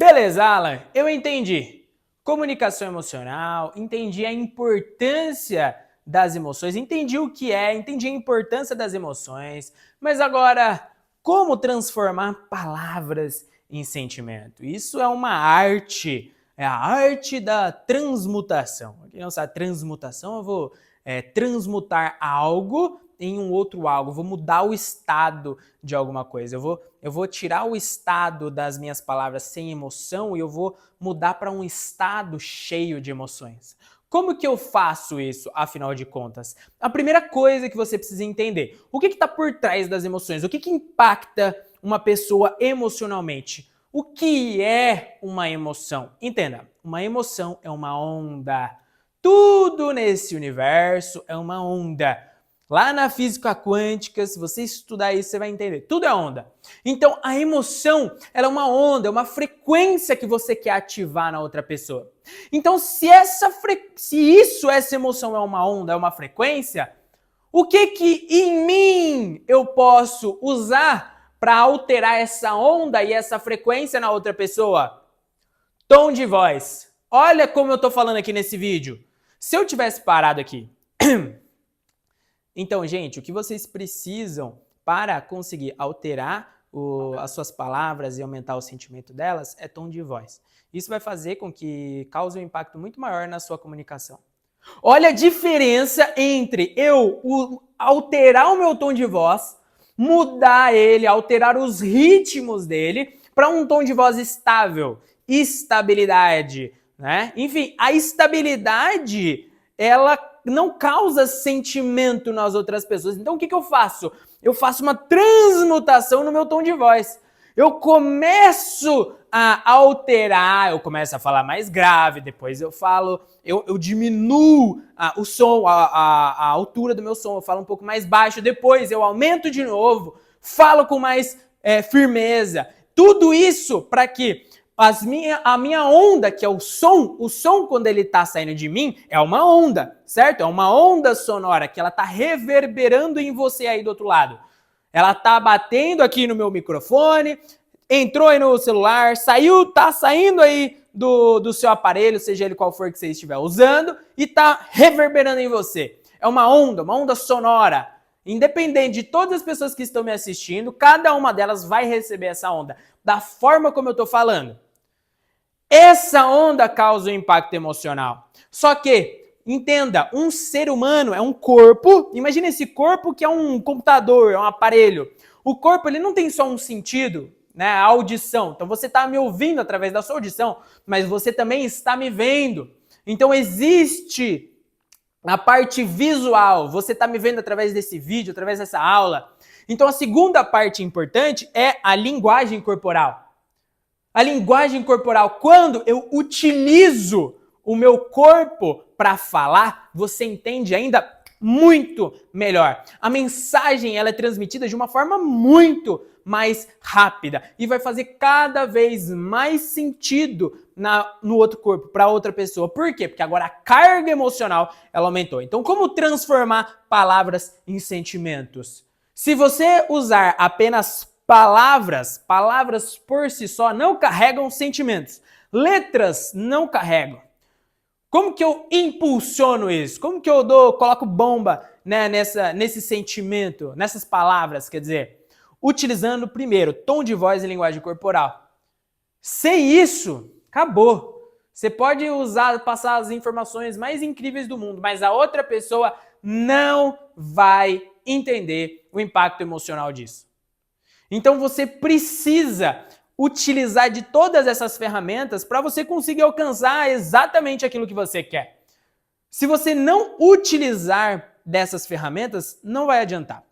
Beleza, Alan, eu entendi. Comunicação emocional, entendi a importância das emoções, entendi o que é, entendi a importância das emoções, mas agora, como transformar palavras em sentimento? Isso é uma arte, é a arte da transmutação. Quem não sabe transmutação, eu vou transmutar algo em um outro algo, vou mudar o estado de alguma coisa, eu vou tirar o estado das minhas palavras sem emoção e eu vou mudar para um estado cheio de emoções. Como que eu faço isso, afinal de contas? A primeira coisa que você precisa entender, o que está por trás das emoções? O que impacta uma pessoa emocionalmente? O que é uma emoção? Entenda, uma emoção é uma onda. Tudo nesse universo é uma onda. Lá na física quântica, se você estudar isso, você vai entender. Tudo é onda. Então, a emoção, ela é uma onda, é uma frequência que você quer ativar na outra pessoa. Então, se essa emoção é uma onda, é uma frequência, o que em mim eu posso usar para alterar essa onda e essa frequência na outra pessoa? Tom de voz. Olha como eu estou falando aqui nesse vídeo. Se eu tivesse parado aqui... Então, gente, o que vocês precisam para conseguir alterar as suas palavras e aumentar o sentimento delas é tom de voz. Isso vai fazer com que cause um impacto muito maior na sua comunicação. Olha a diferença entre eu alterar o meu tom de voz, mudar ele, alterar os ritmos dele para um tom de voz estável, estabilidade, né? Enfim, a estabilidade, ela não causa sentimento nas outras pessoas. Então o que eu faço? Eu faço uma transmutação no meu tom de voz. Eu começo a alterar, eu começo a falar mais grave, depois eu falo, eu diminuo o som, a altura do meu som, eu falo um pouco mais baixo, depois eu aumento de novo, falo com mais firmeza. Tudo isso para que a minha onda, que é o som quando ele está saindo de mim, é uma onda, certo? É uma onda sonora que ela está reverberando em você aí do outro lado. Ela está batendo aqui no meu microfone, entrou aí no celular, tá saindo aí do seu aparelho, seja ele qual for que você estiver usando, e está reverberando em você. É uma onda sonora. Independente de todas as pessoas que estão me assistindo, cada uma delas vai receber essa onda, da forma como eu estou falando. Essa onda causa um impacto emocional. Só que, entenda, um ser humano é um corpo, imagina esse corpo que é um computador, é um aparelho. O corpo, ele não tem só um sentido, né, a audição. Então você está me ouvindo através da sua audição, mas você também está me vendo. Então existe a parte visual, você está me vendo através desse vídeo, através dessa aula. Então a segunda parte importante é a linguagem corporal. A linguagem corporal, quando eu utilizo o meu corpo para falar, você entende ainda muito melhor. A mensagem ela é transmitida de uma forma muito mais rápida e vai fazer cada vez mais sentido no outro corpo, para outra pessoa. Por quê? Porque agora a carga emocional ela aumentou. Então, como transformar palavras em sentimentos? Se você usar apenas palavras por si só não carregam sentimentos. Letras não carregam. Como que eu impulsiono isso? Como que eu coloco bomba, né, nesse sentimento, nessas palavras, quer dizer? Utilizando primeiro tom de voz e linguagem corporal. Sem isso, acabou. Você pode passar as informações mais incríveis do mundo, mas a outra pessoa não vai entender o impacto emocional disso. Então você precisa utilizar de todas essas ferramentas para você conseguir alcançar exatamente aquilo que você quer. Se você não utilizar dessas ferramentas, não vai adiantar.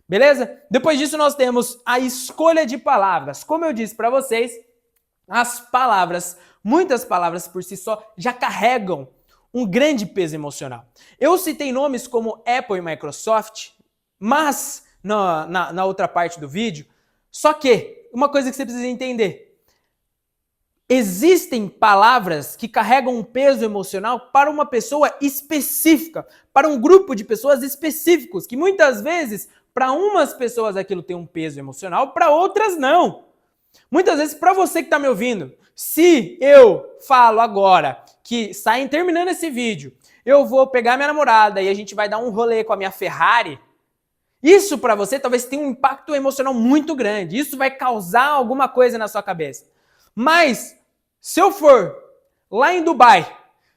Beleza? Depois disso nós temos a escolha de palavras. Como eu disse para vocês, as palavras, muitas palavras por si só já carregam um grande peso emocional. Eu citei nomes como Apple e Microsoft, mas na outra parte do vídeo, só que, uma coisa que você precisa entender, existem palavras que carregam um peso emocional para uma pessoa específica, para um grupo de pessoas específicos, que muitas vezes, para umas pessoas aquilo tem um peso emocional, para outras não. Muitas vezes, para você que está me ouvindo, se eu falo agora que saem terminando esse vídeo, eu vou pegar minha namorada e a gente vai dar um rolê com a minha Ferrari, isso para você talvez tenha um impacto emocional muito grande. Isso vai causar alguma coisa na sua cabeça. Mas, se eu for lá em Dubai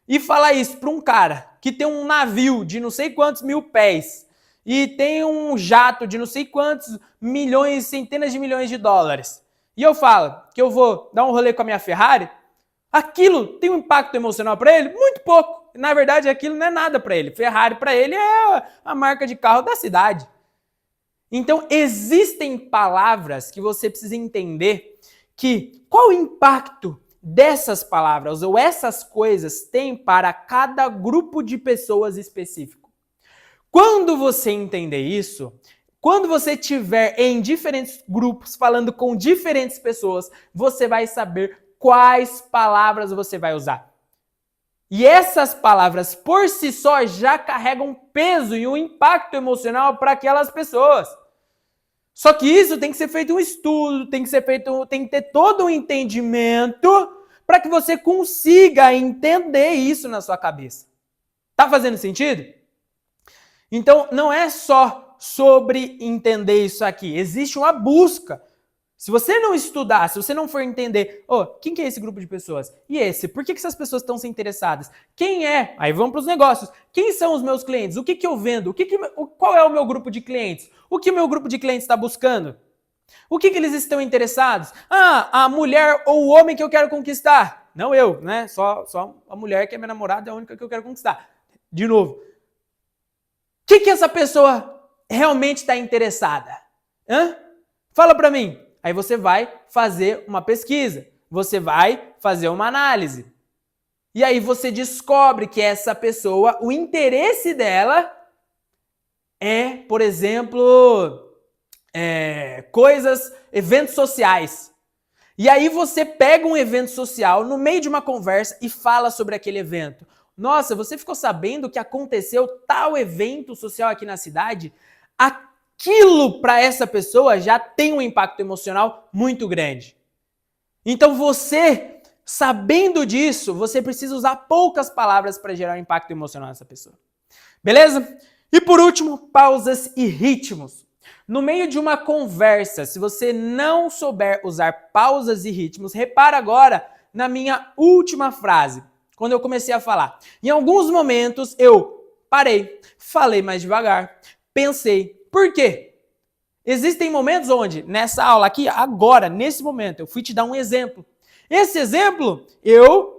e falar isso para um cara que tem um navio de não sei quantos mil pés e tem um jato de não sei quantos milhões, centenas de milhões de dólares, e eu falo que eu vou dar um rolê com a minha Ferrari, aquilo tem um impacto emocional para ele? Muito pouco. Na verdade, aquilo não é nada para ele. Ferrari para ele é a marca de carro da cidade. Então, existem palavras que você precisa entender que qual o impacto dessas palavras ou essas coisas tem para cada grupo de pessoas específico. Quando você entender isso, quando você estiver em diferentes grupos falando com diferentes pessoas, você vai saber quais palavras você vai usar. E essas palavras por si só já carregam peso e um impacto emocional para aquelas pessoas. Só que isso tem que ser feito um estudo, tem que ter todo um entendimento para que você consiga entender isso na sua cabeça. Tá fazendo sentido? Então, não é só sobre entender isso aqui. Existe uma busca. Se você não estudar, se você não for entender, quem que é esse grupo de pessoas? E esse? Por que essas pessoas estão se interessadas? Quem é? Aí vamos para os negócios. Quem são os meus clientes? O que eu vendo? Qual é o meu grupo de clientes? O que o meu grupo de clientes está buscando? O que eles estão interessados? A mulher ou o homem que eu quero conquistar. Não eu, né? Só a mulher que é minha namorada é a única que eu quero conquistar. De novo. O que essa pessoa realmente está interessada? Fala para mim. Aí você vai fazer uma pesquisa, você vai fazer uma análise. E aí você descobre que essa pessoa, o interesse dela é, por exemplo, eventos sociais. E aí você pega um evento social no meio de uma conversa e fala sobre aquele evento. Nossa, você ficou sabendo que aconteceu tal evento social aqui na cidade? Aquilo para essa pessoa já tem um impacto emocional muito grande. Então você, sabendo disso, você precisa usar poucas palavras para gerar um impacto emocional nessa pessoa. Beleza? E por último, pausas e ritmos. No meio de uma conversa, se você não souber usar pausas e ritmos, repara agora na minha última frase, quando eu comecei a falar. Em alguns momentos eu parei, falei mais devagar, pensei. Por quê? Existem momentos onde, nessa aula aqui, agora, nesse momento, eu fui te dar um exemplo. Esse exemplo,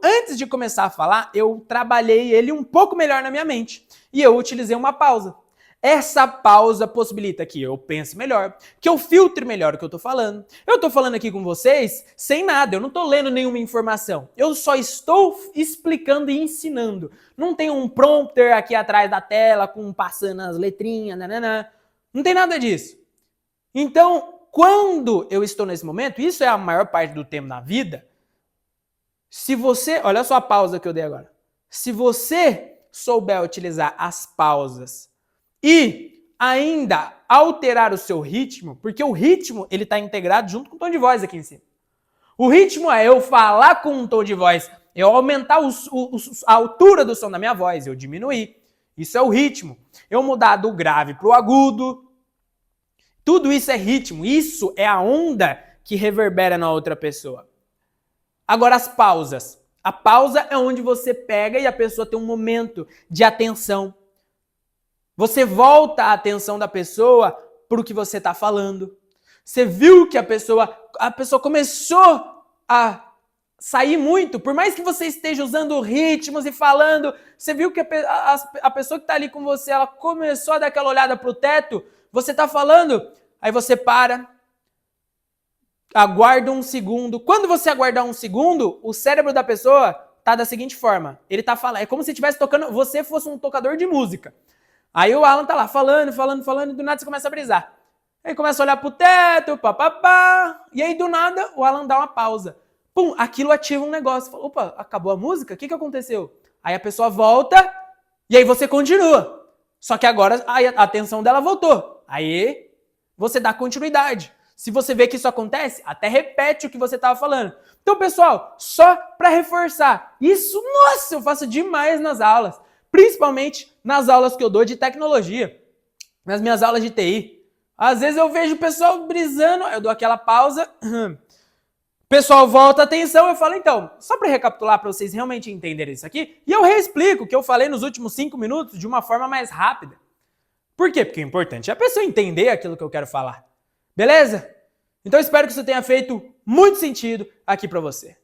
antes de começar a falar, eu trabalhei ele um pouco melhor na minha mente. E eu utilizei uma pausa. Essa pausa possibilita que eu pense melhor, que eu filtre melhor o que eu tô falando. Eu tô falando aqui com vocês sem nada, eu não tô lendo nenhuma informação. Eu só estou explicando e ensinando. Não tem um prompter aqui atrás da tela com passando as letrinhas, nananã. Não tem nada disso. Então, quando eu estou nesse momento, isso é a maior parte do tempo na vida, se você, olha só a pausa que eu dei agora, se você souber utilizar as pausas e ainda alterar o seu ritmo, porque o ritmo ele está integrado junto com o tom de voz aqui em cima. O ritmo é eu falar com um tom de voz, eu aumentar a altura do som da minha voz, eu diminuir. Isso é o ritmo. Eu mudar do grave para o agudo. Tudo isso é ritmo. Isso é a onda que reverbera na outra pessoa. Agora as pausas. A pausa é onde você pega e a pessoa tem um momento de atenção. Você volta a atenção da pessoa para o que você está falando. Você viu que a pessoa começou a sair muito, por mais que você esteja usando ritmos e falando, você viu que a pessoa que está ali com você, ela começou a dar aquela olhada para o teto, você está falando, aí você para, aguarda um segundo. Quando você aguardar um segundo, o cérebro da pessoa tá da seguinte forma, ele tá falando, é como se estivesse tocando, você fosse um tocador de música. Aí o Alan tá lá falando, e do nada você começa a brisar. Aí começa a olhar pro teto, papapá, e aí do nada o Alan dá uma pausa. Pum, aquilo ativa um negócio. Fala, opa, acabou a música? O que aconteceu? Aí a pessoa volta e aí você continua. Só que agora a atenção dela voltou. Aí você dá continuidade. Se você vê que isso acontece, até repete o que você estava falando. Então, pessoal, só para reforçar, isso, nossa, eu faço demais nas aulas, principalmente nas aulas que eu dou de tecnologia, nas minhas aulas de TI. Às vezes eu vejo o pessoal brisando, eu dou aquela pausa, o pessoal volta a atenção, eu falo, então, só para recapitular, para vocês realmente entenderem isso aqui, e eu reexplico o que eu falei nos últimos 5 minutos de uma forma mais rápida. Por quê? Porque o importante é a pessoa entender aquilo que eu quero falar. Beleza? Então espero que isso tenha feito muito sentido aqui para você.